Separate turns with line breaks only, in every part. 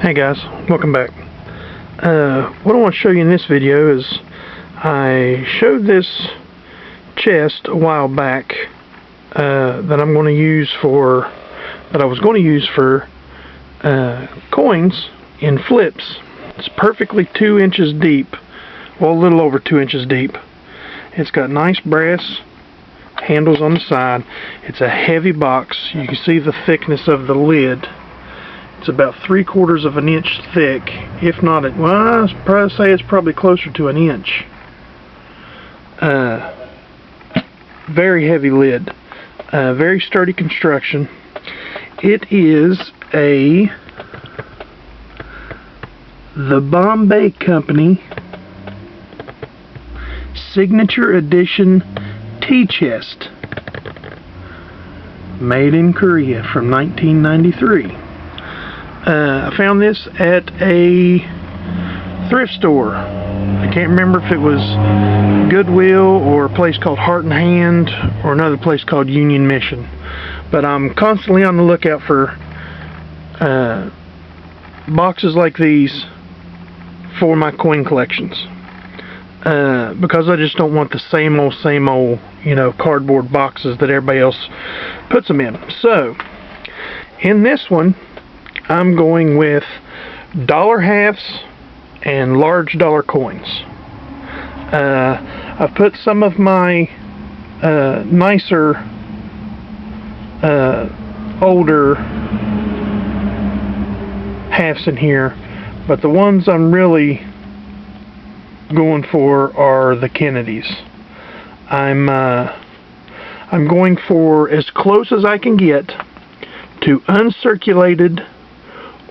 Hey guys, welcome back. What I want to show you in this video is I showed this chest a while back that I was going to use for coins in flips. It's perfectly 2 inches deep, well, a little over 2 inches deep. It's got nice brass handles on the side. It's a heavy box. You can see the thickness of the lid. It's about 3/4 of an inch thick, if not, well, I'd probably say it's probably closer to an inch. Very heavy lid, very sturdy construction. It is the Bombay Company Signature Edition tea chest, made in Korea from 1993. I found this at a thrift store. I can't remember if it was Goodwill or a place called Heart and Hand or another place called Union Mission. But I'm constantly on the lookout for boxes like these for my coin collections. Because I just don't want the same old, cardboard boxes that everybody else puts them in. So, in this one, I'm going with dollar halves and large dollar coins. I've put some of my nicer, older halves in here, but the ones I'm really going for are the Kennedys. I'm going for as close as I can get to uncirculated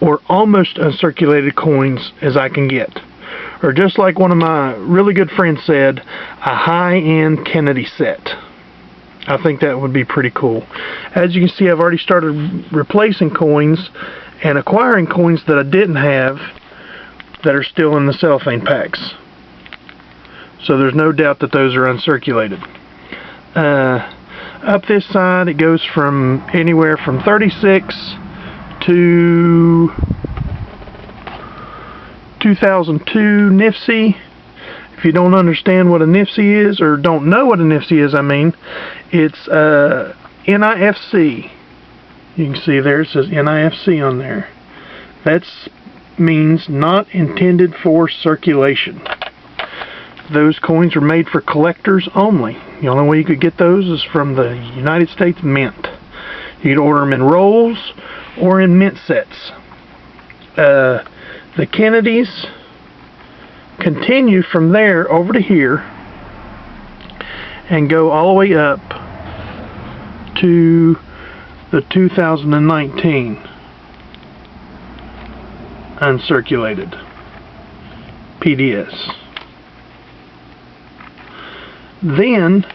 or almost uncirculated coins as I can get. Or just like one of my really good friends said, a high-end Kennedy set. I think that would be pretty cool. As you can see, I've already started replacing coins and acquiring coins that I didn't have that are still in the cellophane packs. So there's no doubt that those are uncirculated. Up this side, it goes from anywhere from 36 to 2002 NIFC. If you don't understand what a NIFC is, or don't know what a NIFC is, it's NIFC. You can see there it says NIFC on there. That means not intended for circulation. Those coins are made for collectors only. The only way you could get those is from the United States Mint. You can order them in rolls or in mint sets. The Kennedys continue from there over to here and go all the way up to the 2019 uncirculated PDS. Then,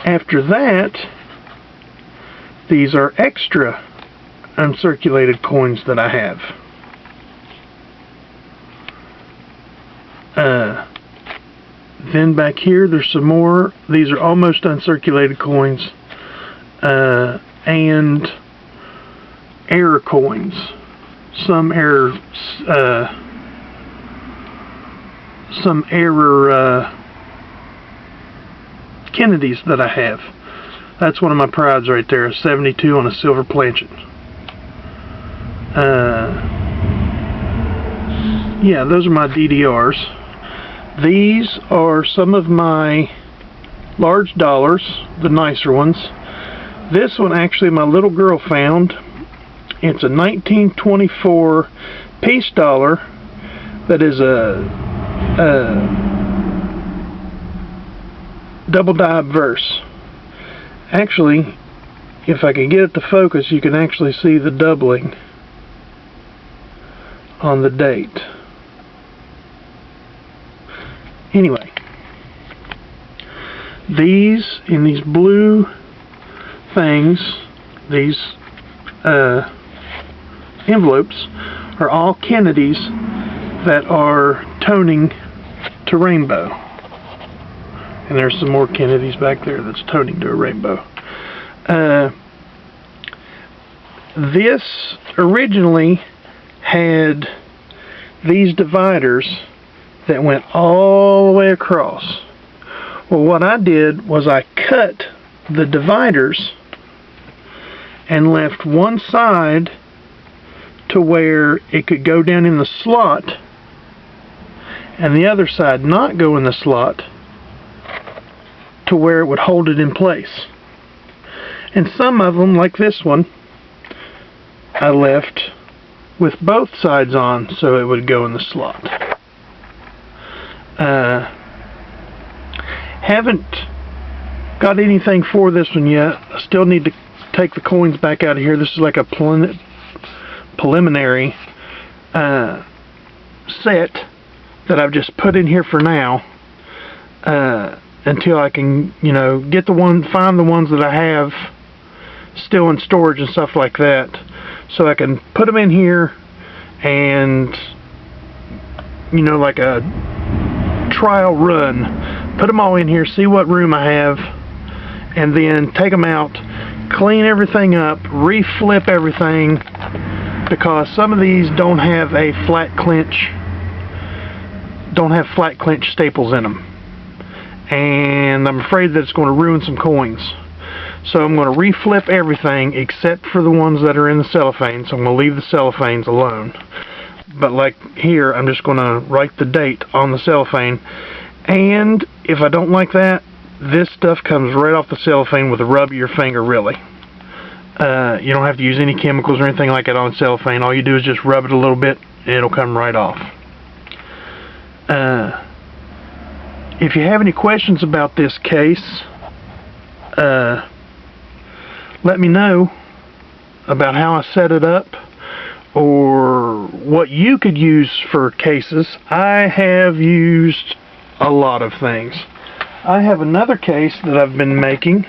after that, these are extra uncirculated coins that I have. Then back here, there's some more. These are almost uncirculated coins, and error coins. Some error Kennedys that I have. That's one of my prides right there, a 72 on a silver planchet. Yeah, those are my DDRs. These are some of my large dollars, the nicer ones. This one actually my little girl found. It's a 1924 peace dollar that is a double die verse. Actually, if I can get it to focus, you can actually see the doubling on the date. Anyway, these, in these blue things, these envelopes, are all Kennedys that are toning to rainbow. And there's some more Kennedys back there that's toning to a rainbow. this originally had these dividers that went all the way across. Well, what I did was I cut the dividers and left one side to where it could go down in the slot and the other side not go in the slot to where it would hold it in place. And some of them, like this one, I left with both sides on so it would go in the slot. Haven't got anything for this one yet. I still need to take the coins back out of here. This is like a preliminary set that I've just put in here for now, until I can, get find the ones that I have still in storage and stuff like that, so I can put them in here and, like a trial run, put them all in here, see what room I have, and then take them out, clean everything up, reflip everything, because some of these don't have flat clinch staples in them, and I'm afraid that it's going to ruin some coins. So I'm going to reflip everything except for the ones that are in the cellophane, so I'm going to leave the cellophanes alone. But like here, I'm just going to write the date on the cellophane, and if I don't like that, this stuff comes right off the cellophane with a rub of your finger, really. You don't have to use any chemicals or anything like that on cellophane. All you do is just rub it a little bit and it'll come right off. If you have any questions about this case, let me know about how I set it up or what you could use for cases. I have used a lot of things. I have another case that I've been making.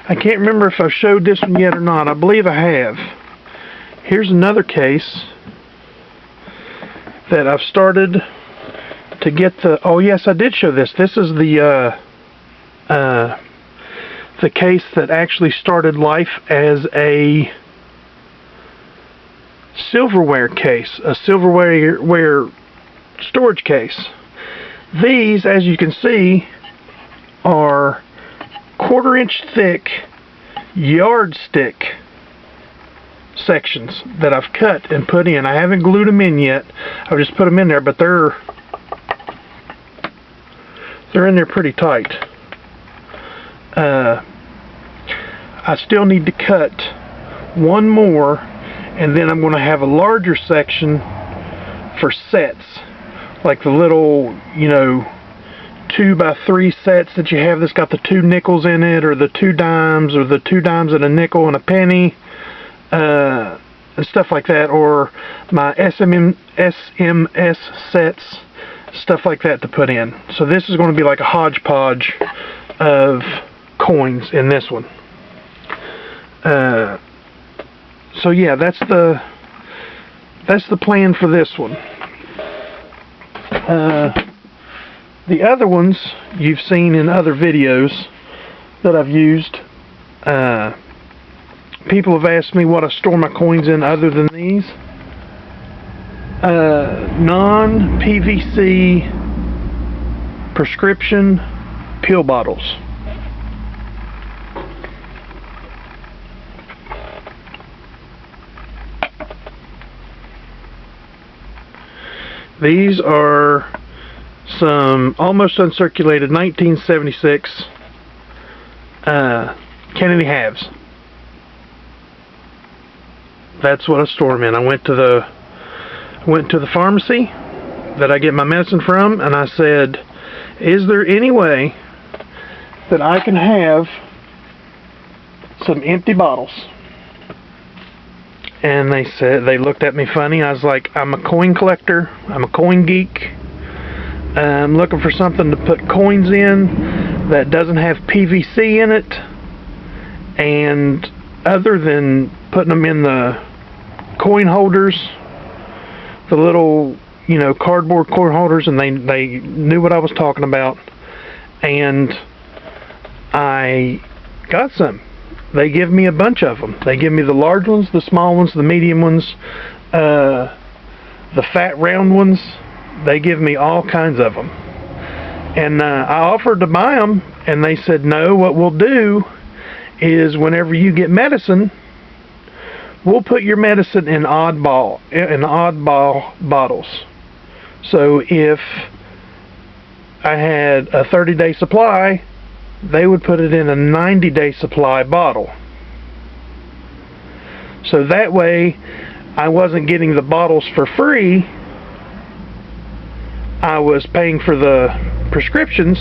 I can't remember if I've showed this one yet or not. I believe I have. Here's another case that I've started to get the... Oh yes, I did show this. This is the case that actually started life as a silverware case, a silverware storage case. These, as you can see, are 1/4 inch thick yardstick sections that I've cut and put in. I haven't glued them in yet. I've just put them in there, but they're in there pretty tight. I still need to cut one more, and then I'm going to have a larger section for sets, like the little 2x3 sets that you have that's got the 2 nickels in it, or the 2 dimes, or the 2 dimes and a nickel and a penny, and stuff like that, or my SMS sets, stuff like that to put in. So this is going to be like a hodgepodge of coins in this one. So yeah, that's the plan for this one. The other ones you've seen in other videos that I've used. People have asked me what I store my coins in other than these. Non-PVC prescription pill bottles. These are some almost uncirculated 1976 Kennedy halves. That's what I store them in. I went to the pharmacy that I get my medicine from, and I said, is there any way that I can have some empty bottles? And they looked at me funny. I was like, I'm a coin collector, I'm a coin geek, I'm looking for something to put coins in that doesn't have PVC in it, and other than putting them in the coin holders, the little cardboard coin holders, and they knew what I was talking about, and I got some, they give me a bunch of them. They give me the large ones, the small ones, the medium ones, the fat round ones. They give me all kinds of them. And I offered to buy them, and they said, no, what we'll do is whenever you get medicine, we'll put your medicine in oddball bottles. So if I had a 30-day supply, they would put it in a 90-day supply bottle. So that way, I wasn't getting the bottles for free. I was paying for the prescriptions,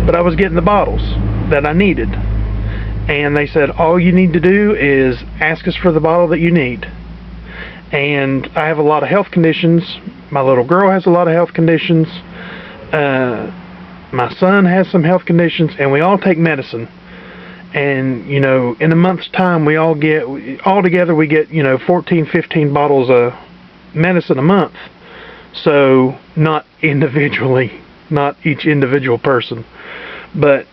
but I was getting the bottles that I needed. And they said, all you need to do is ask us for the bottle that you need. And I have a lot of health conditions. My little girl has a lot of health conditions. My son has some health conditions, and we all take medicine. And, you know, in a month's time, we all together we get, 14, 15 bottles of medicine a month. So, not individually, not each individual person. But,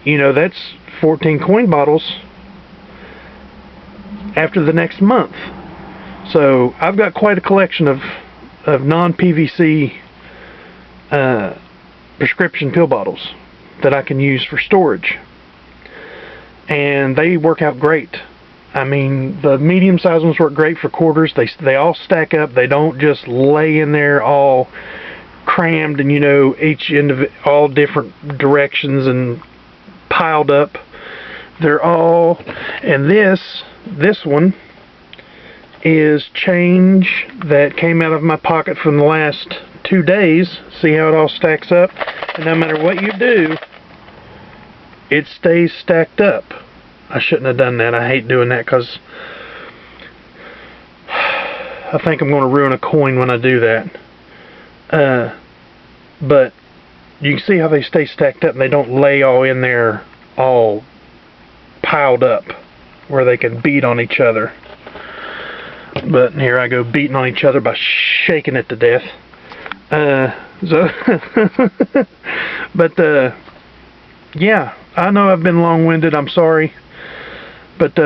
that's 14 coin bottles after the next month. So, I've got quite a collection of non-PVC prescription pill bottles that I can use for storage. And they work out great. I mean, the medium-sized ones work great for quarters. They all stack up. They don't just lay in there all crammed and, each all different directions and piled up. They're all, and this one is change that came out of my pocket from the last 2 days. See how it all stacks up? And no matter what you do, it stays stacked up. I shouldn't have done that. I hate doing that because I think I'm going to ruin a coin when I do that. But you can see how they stay stacked up and they don't lay all in there all piled up where they can beat on each other. But here I go beating on each other by shaking it to death. Yeah, I know I've been long-winded. I'm sorry. But,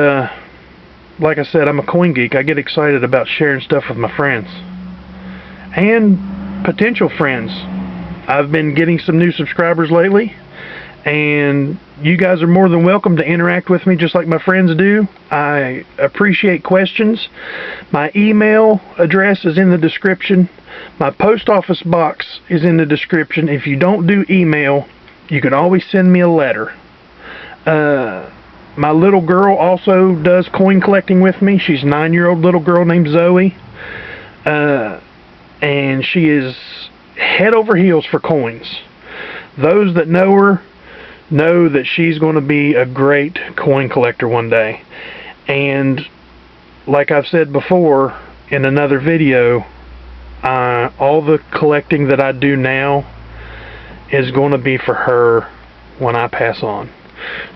like I said, I'm a coin geek. I get excited about sharing stuff with my friends. And potential friends. I've been getting some new subscribers lately. And you guys are more than welcome to interact with me just like my friends do. I appreciate questions. My email address is in the description. My post office box is in the description. If you don't do email, you can always send me a letter. My little girl also does coin collecting with me. She's a 9-year-old little girl named Zoey. And she is head over heels for coins. Those that know her know that she's going to be a great coin collector one day. And like I've said before in another video, all the collecting that I do now is going to be for her when I pass on.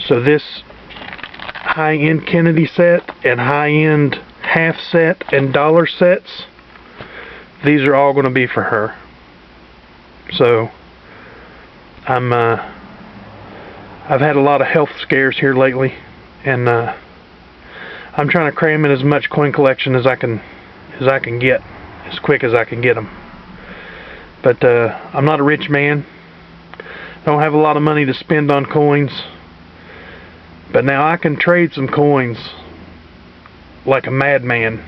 So this high-end Kennedy set and high-end half set and dollar sets, these are all going to be for her. So I've had a lot of health scares here lately, and I'm trying to cram in as much coin collection as I can get, as quick as I can get them. But I'm not a rich man. Don't have a lot of money to spend on coins. But now I can trade some coins like a madman.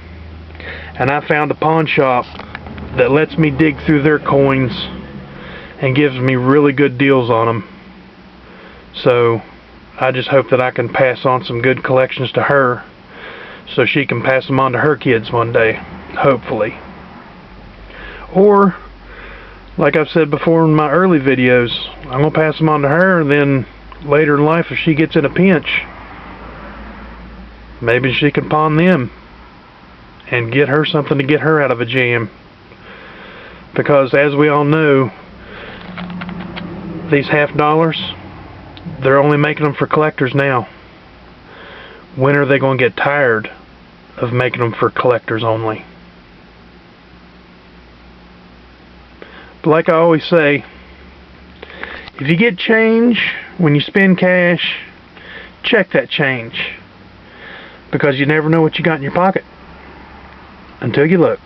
And I found a pawn shop that lets me dig through their coins and gives me really good deals on them. So I just hope that I can pass on some good collections to her so she can pass them on to her kids one day, hopefully. Or, like I've said before in my early videos, I'm going to pass them on to her, and then later in life, if she gets in a pinch, maybe she can pawn them and get her something to get her out of a jam. Because as we all know, these half dollars, they're only making them for collectors now. When are they going to get tired of making them for collectors only? But like I always say, if you get change when you spend cash, check that change, because you never know what you got in your pocket until you look.